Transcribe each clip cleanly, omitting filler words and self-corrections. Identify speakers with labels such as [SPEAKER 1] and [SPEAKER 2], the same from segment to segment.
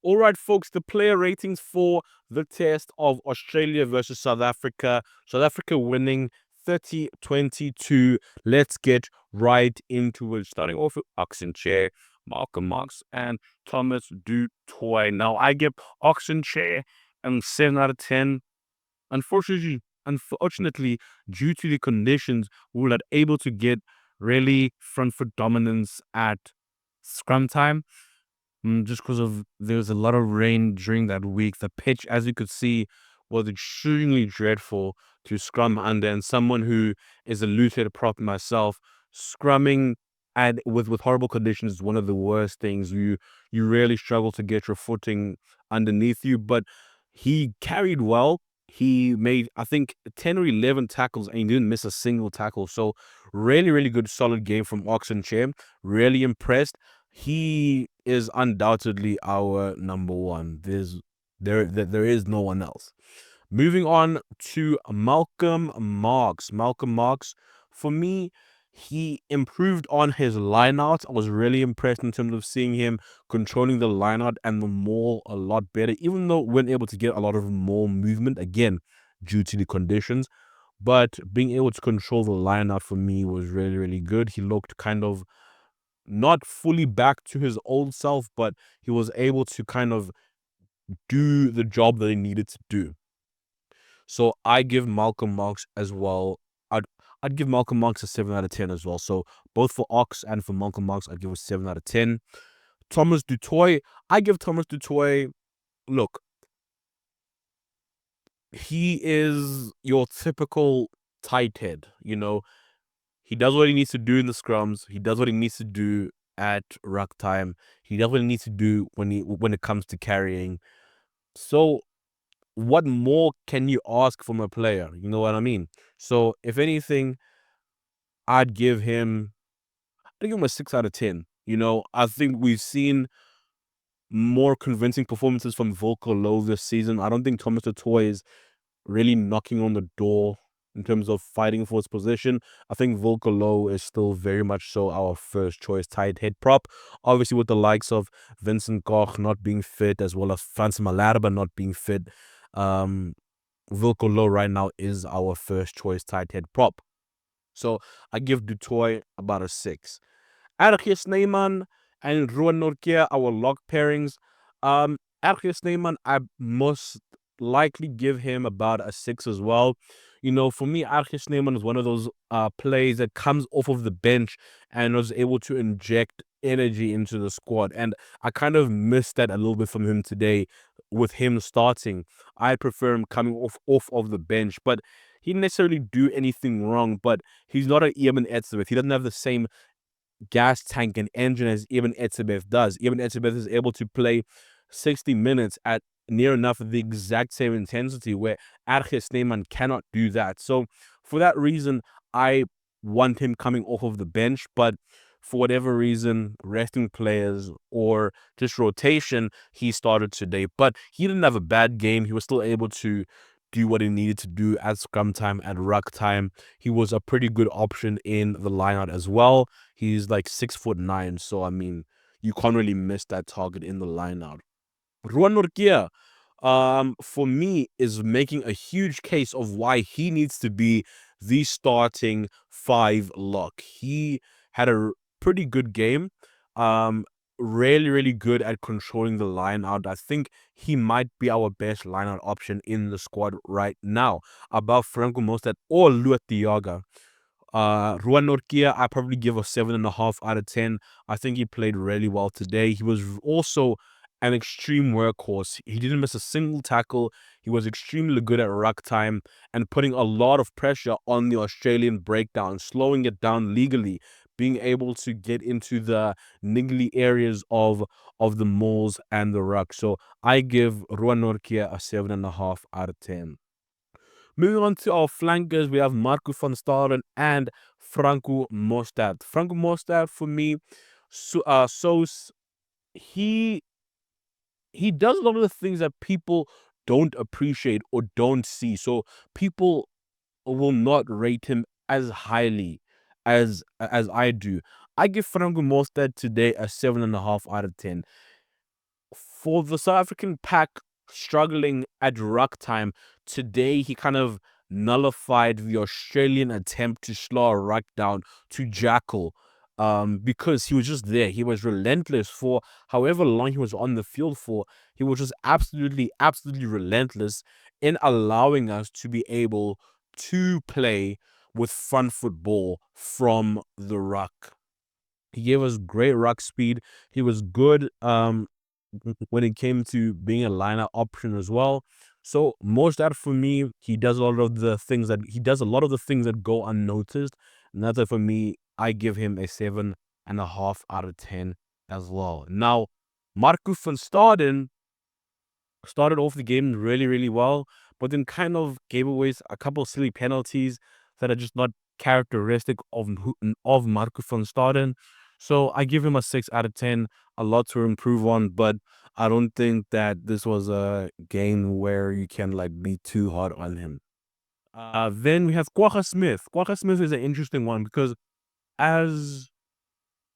[SPEAKER 1] All right, folks, the player ratings for the test of Australia versus South Africa. South Africa winning 30-22. Let's get right into it. Starting off with Oxenchair, Malcolm Marx, and Thomas Du Toit. Now, I give Oxenchair a 7 out of 10. Unfortunately, due to the conditions, we were not able to get really front foot dominance at scrum time. Just because of there was a lot of rain during that week. The pitch, as you could see, was extremely dreadful to scrum under. And someone who is a looted prop myself, scrumming and with horrible conditions is one of the worst things. You really struggle to get your footing underneath you. But he carried well. He made, I think, 10 or 11 tackles and he didn't miss a single tackle. So really, really good, solid game from Oxenchair. Really impressed. He is undoubtedly our number one. There is no one else. Moving on to Malcolm Marx. Malcolm Marx, for me, he improved on his lineout. I was really impressed in terms of seeing him controlling the lineout and the maul a lot better, even though we weren't able to get a lot of maul movement, again, due to the conditions. But being able to control the lineout for me was really, really good. He looked kind of not fully back to his old self, but he was able to kind of do the job that he needed to do. So I give Malcolm Marx as well. I'd give Malcolm Marx a 7 out of 10 as well. So both for Ox and for Malcolm Marx, I'd give a 7 out of 10. Thomas Du Toit, I give Thomas Du Toit, look, he is your typical tight head, you know. He does what he needs to do in the scrums. He does what he needs to do at ruck time. He does what he needs to do when it comes to carrying. So what more can you ask from a player? You know what I mean? So if anything, I'd give him a 6 out of 10. You know, I think we've seen more convincing performances from Volker Low this season. I don't think Thomas Du Toit is really knocking on the door in terms of fighting for his position. I think Volker Low is still very much so our first choice tight head prop. Obviously, with the likes of Vincent Koch not being fit, as well as Frans Malherbe not being fit, Volker Low right now is our first choice tight head prop. So I give Du Toit about a 6. RG Snyman and Ruan Nortje, our lock pairings. RG Snyman, I must likely give him about a 6 as well. You know, for me, RG Snyman is one of those players that comes off of the bench and was able to inject energy into the squad. And I kind of missed that a little bit from him today with him starting. I prefer him coming off of the bench, but he didn't necessarily do anything wrong, but he's not an Eamon Etzebeth. He doesn't have the same gas tank and engine as Eamon Etzebeth does. Eamon Etzebeth is able to play 60 minutes at near enough the exact same intensity, where RG Snyman cannot do that. So for that reason, I want him coming off of the bench, but for whatever reason, resting players or just rotation, he started today. But he didn't have a bad game. He was still able to do what he needed to do at scrum time, at ruck time. He was a pretty good option in the lineout as well. He's like 6'9", so I mean, you can't really miss that target in the lineout. Ruan Nortje, for me, is making a huge case of why he needs to be the starting 5 lock. He had a pretty good game. Really, really good at controlling the line out. I think he might be our best line out option in the squad right now, above Franco Mostert or Luat Diaga. Ruan Nortje, I probably give a 7.5 out of 10. I think he played really well today. He was also an extreme workhorse. He didn't miss a single tackle. He was extremely good at ruck time and putting a lot of pressure on the Australian breakdown, slowing it down legally, being able to get into the niggly areas of the mauls and the ruck. So I give Ruan Nortje a 7.5 out of 10. Moving on to our flankers, we have Marco van Staren and Franco Mostert. Franco Mostert, for me, he does a lot of the things that people don't appreciate or don't see. So people will not rate him as highly as I do. I give Franco Mostert today a 7.5 out of 10. for the South African pack struggling at ruck time, today he kind of nullified the Australian attempt to slow a ruck down to Jackal. Because he was just there. He was relentless for however long he was on the field for. He was just absolutely, absolutely relentless in allowing us to be able to play with front football from the ruck. He gave us great ruck speed. He was good when it came to being a lineup option as well. So most that for me, he does a lot of the things that go unnoticed. And that's why for me, I give him a 7.5 out of 10 as well. Now, Marco van Staden started off the game really, really well, but then kind of gave away a couple of silly penalties that are just not characteristic of Marco van Staden. So I give him a 6 out of 10, a lot to improve on, but I don't think that this was a game where you can like be too hard on him. Then we have Kwagga Smith. Kwagga Smith is an interesting one because as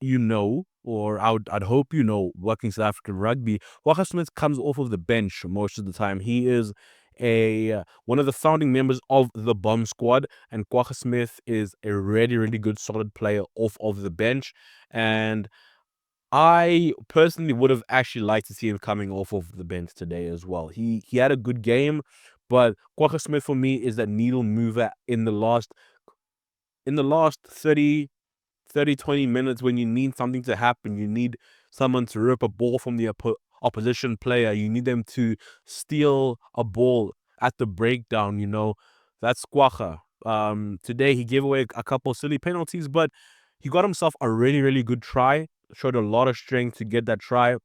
[SPEAKER 1] you know, or I'd hope you know, working South African rugby, Walker Smith comes off of the bench most of the time. He is one of the founding members of the Bomb Squad, and Kwagga Smith is a really, really good, solid player off of the bench. And I personally would have actually liked to see him coming off of the bench today as well. He had a good game, but Kwagga Smith for me is that needle mover in the last 20 minutes when you need something to happen. You need someone to rip a ball from the opposition player. You need them to steal a ball at the breakdown, That's Kwagga. Today he gave away a couple silly penalties, but he got himself a really, really good try. Showed a lot of strength to get that try.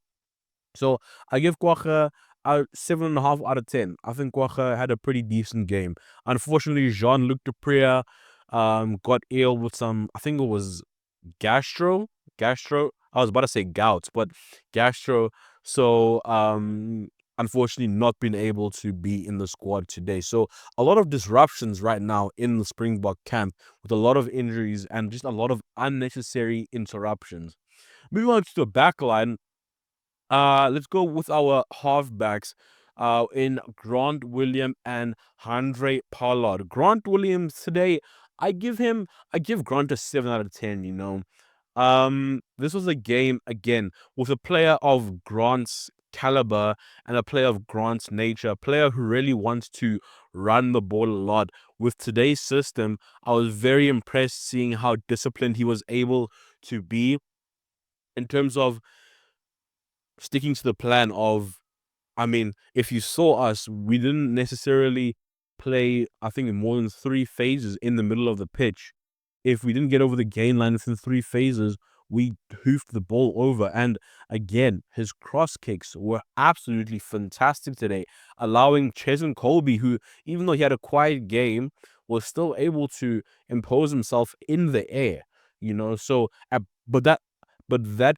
[SPEAKER 1] So I give Kwagga a 7.5 out of 10. I think Kwagga had a pretty decent game. Unfortunately, Jean-Luc Dupria got ill with some, I think it was gastro. I was about to say gout, but gastro. So unfortunately not been able to be in the squad today. So a lot of disruptions right now in the Springbok camp with a lot of injuries and just a lot of unnecessary interruptions. Moving on to the back line, let's go with our halfbacks in Grant William and Andre Pollard. Grant Williams today, I give Grant a 7 out of 10, This was a game again with a player of Grant's caliber and a player of Grant's nature, a player who really wants to run the ball a lot. With today's system, I was very impressed seeing how disciplined he was able to be in terms of sticking to the plan of, I mean, if you saw us, we didn't necessarily play, I think, in more than 3 phases in the middle of the pitch. If we didn't get over the gain line within 3 phases, we hoofed the ball over. And again, his cross kicks were absolutely fantastic today, allowing Cheslin Colby, who, even though he had a quiet game, was still able to impose himself in the air, So, but that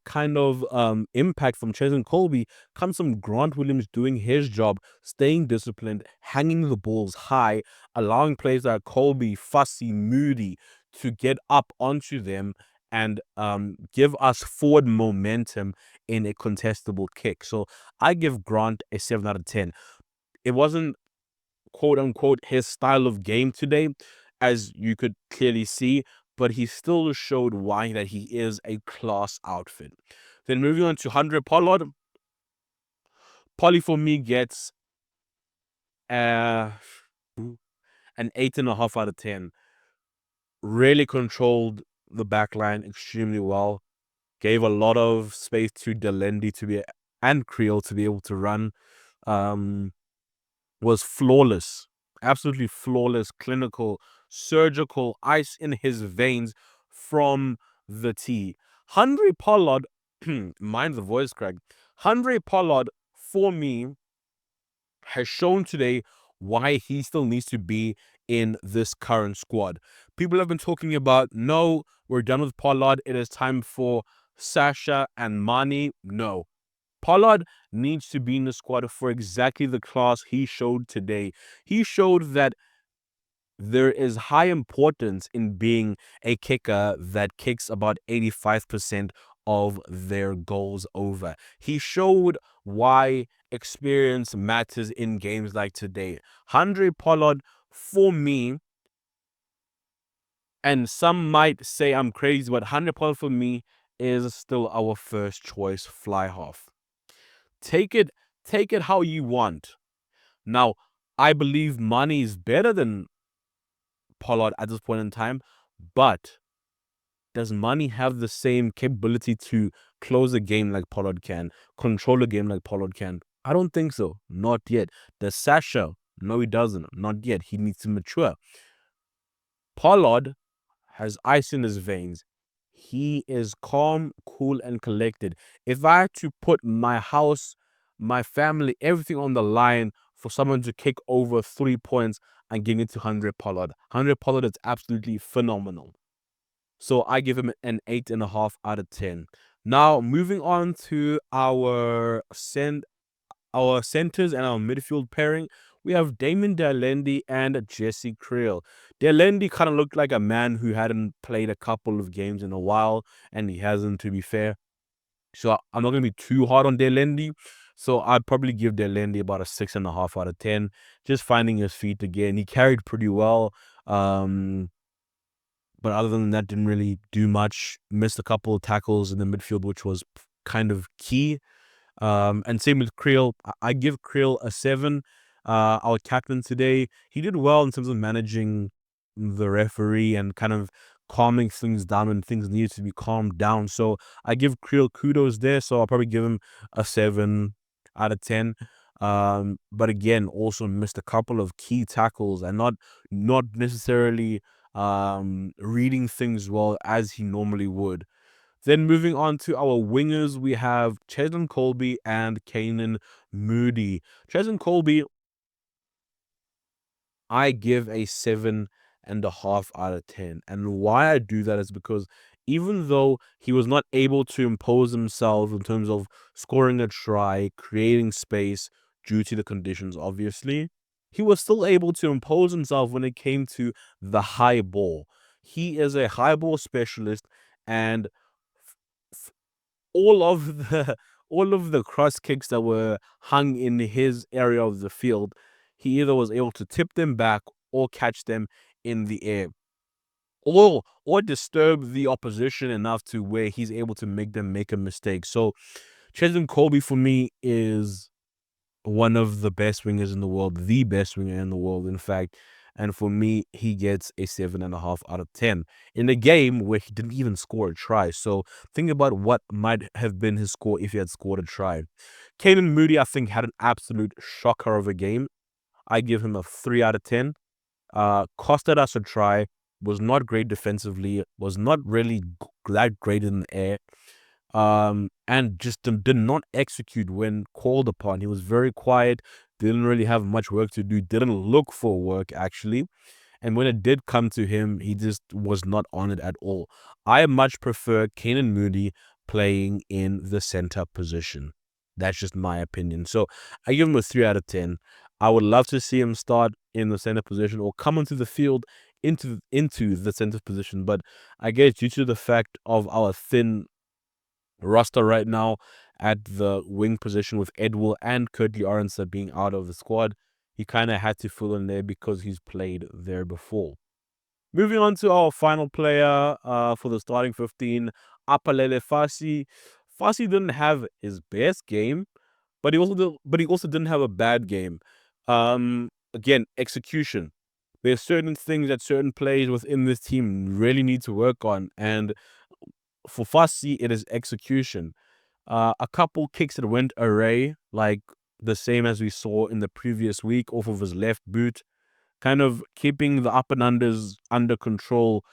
[SPEAKER 1] kind of impact from Cheslin Colby comes from Grant Williams doing his job, staying disciplined, hanging the balls high, allowing players like Colby, Fussy, Moody to get up onto them and give us forward momentum in a contestable kick. So I give Grant a 7 out of 10. It wasn't quote unquote his style of game today, as you could clearly see, but he still showed why that he is a class outfit. Then moving on to Andre Pollard. Polly for me gets an 8.5 out of 10. Really controlled the back line extremely well. Gave a lot of space to Delendi and Creel to be able to run. Was flawless, absolutely flawless, clinical, surgical, ice in his veins from the tee. Andre Pollard, mind the voice crack. Andre Pollard, for me, has shown today why he still needs to be in this current squad. People have been talking about, no, we're done with Pollard. It is time for Sasha and Mani. No. Pollard needs to be in the squad for exactly the class he showed today. He showed that there is high importance in being a kicker that kicks about 85% of their goals over. He showed why experience matters in games like today. Handre Pollard, for me, and some might say I'm crazy, but Handre Pollard for me is still our first choice fly half. Take it, take it how you want. Now, I believe Mane is better than Pollard at this point in time, but does Mane have the same capability to close a game like Pollard can, control a game like Pollard can? I don't think so. Not yet. Does Sasha? No, he doesn't. Not yet. He needs to mature. Pollard has ice in his veins. He is calm, cool, and collected. If I had to put my house, my family, everything on the line for someone to kick over 3 points, I'm giving it to Handre Pollard. Handre Pollard is absolutely phenomenal. So I give him an 8.5 out of 10. Now, moving on to our centers and our midfield pairing, we have Damon Delendi and Jesse Creel. Delendi kind of looked like a man who hadn't played a couple of games in a while, and he hasn't, to be fair. So I'm not going to be too hard on Delendi. So I'd probably give Delendi about a 6.5 out of 10. Just finding his feet again. He carried pretty well. But other than that, didn't really do much. Missed a couple of tackles in the midfield, which was kind of key. And same with Creel. I give Creel a 7. Our captain today, he did well in terms of managing the referee and kind of calming things down when things needed to be calmed down. So I give Creel kudos there. So I'll probably give him a 7 out of 10. But again, also missed a couple of key tackles and not necessarily reading things well as he normally would. Then moving on to our wingers, we have Cheslin Colby and Kanan Moody. Cheslin Colby, I give a 7.5 out of 10. And why I do that is because even though he was not able to impose himself in terms of scoring a try, creating space due to the conditions, obviously, he was still able to impose himself when it came to the high ball. He is a high ball specialist, and all of the all of the cross kicks that were hung in his area of the field, he either was able to tip them back or catch them in the air, or disturb the opposition enough to where he's able to make them make a mistake. So Cheslin Colby for me is one of the best wingers in the world, the best winger in the world, in fact. And for me, he gets a 7.5 out of 10 in a game where he didn't even score a try. So think about what might have been his score if he had scored a try. Kanan Moody, I think, had an absolute shocker of a game. I give him a 3 out of 10. Costed us a try, was not great defensively, was not really that great in the air. And just did not execute when called upon. He was very quiet, didn't really have much work to do, didn't look for work, actually. And when it did come to him, he just was not on it at all. I much prefer Kanan Moody playing in the center position. That's just my opinion. So I give him a 3 out of 10. I would love to see him start in the center position or come onto the field into the center position. But I guess due to the fact of our thin roster right now at the wing position with Edwill and Curtly Arendse being out of the squad, he kind of had to fill in there because he's played there before. Moving on to our final player for the starting 15, Apalele Fasi. Fasi didn't have his best game, but he also didn't have a bad game. Again, execution. There's certain things that certain players within this team really need to work on, and for Fassi, it is execution. A couple kicks that went array, like the same as we saw in the previous week off of his left boot, kind of keeping the up and unders under control.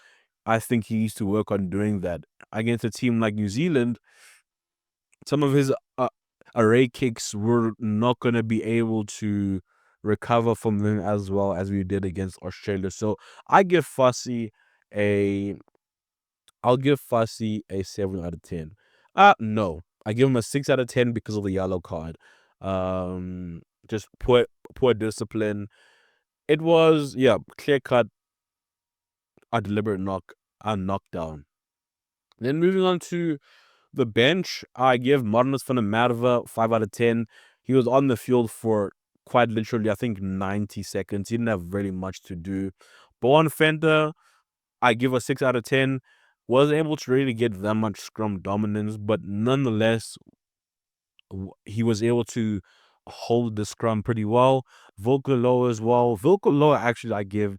[SPEAKER 1] I think he needs to work on doing that. Against a team like New Zealand, some of his array kicks were not going to be able to recover from them as well as we did against Australia. So I give Fassi a I'll give Fassi a 7 out of 10. No. I give him a 6 out of 10 because of the yellow card. Just poor discipline. It was, yeah, clear cut, a deliberate knockdown. Then moving on to The bench, I give Marnus van der Merwe 5 out of 10. He was on the field for quite literally, I think, 90 seconds. He didn't have really much to do. Bowen Fenter, I give a 6 out of 10. Wasn't able to really get that much scrum dominance, but nonetheless, he was able to hold the scrum pretty well. Volker as well. Volker actually, I give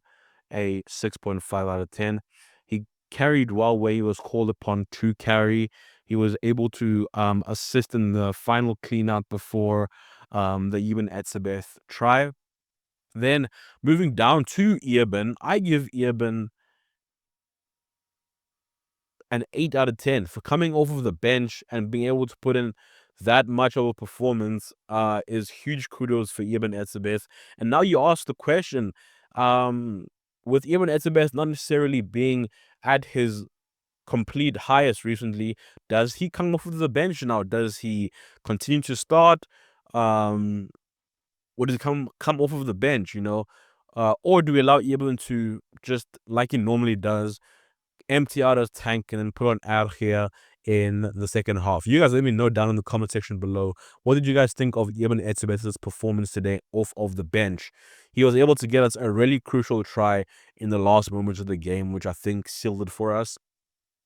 [SPEAKER 1] a 6.5 out of 10. He carried well where he was called upon to carry. He was able to assist in the final clean out before the Eben Etzebeth try. Then moving down to Eben, I give Eben an 8 out of 10 for coming off of the bench and being able to put in that much of a performance is huge kudos for Eben Etzebeth. And now you ask the question, with Eben Etzebeth not necessarily being at his complete highest recently, does he come off of the bench now? Does he continue to start? Or does he come off of the bench, or do we allow Eben to just, like he normally does, empty out his tank and then put on Argia in the second half? You guys let me know down in the comment section below. What did you guys think of Eben Etzebeth's performance today off of the bench? He was able to get us a really crucial try in the last moments of the game, which I think sealed it for us.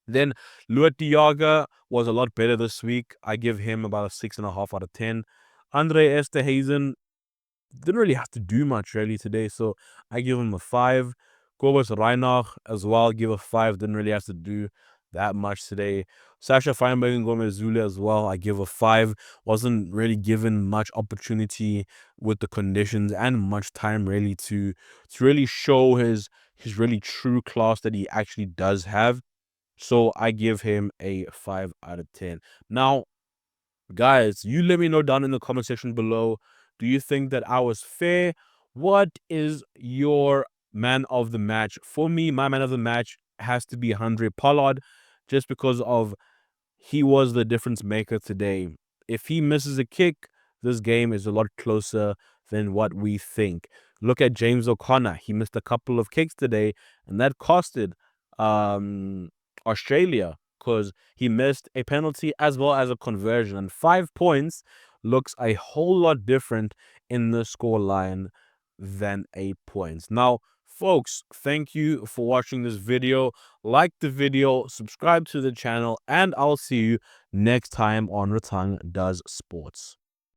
[SPEAKER 1] Then Luat Diaga was a lot better this week. I give him about a 6.5 out of 10. Andre Esterhazen didn't really have to do much really today, so I give him a 5. Kobus Reinach as well, give a 5. Didn't really have to do that much today. Sasha Feinberg and Gomez Zule as well, I give a 5. Wasn't really given much opportunity with the conditions and much time really to really show his really true class that he actually does have. So I give him a 5 out of 10. Now, guys, you let me know down in the comment section below. Do you think that I was fair? What is your man of the match? For me, my man of the match has to be Andre Pollard, just because of he was the difference maker today. If he misses a kick, this game is a lot closer than what we think. Look at James O'Connor. He missed a couple of kicks today, and that costed Australia, because he missed a penalty as well as a conversion. And 5 points looks a whole lot different in the score line than 8 points. Now, folks, thank you for watching this video. Like the video, subscribe to the channel, and I'll see you next time on Ratang Does Sports.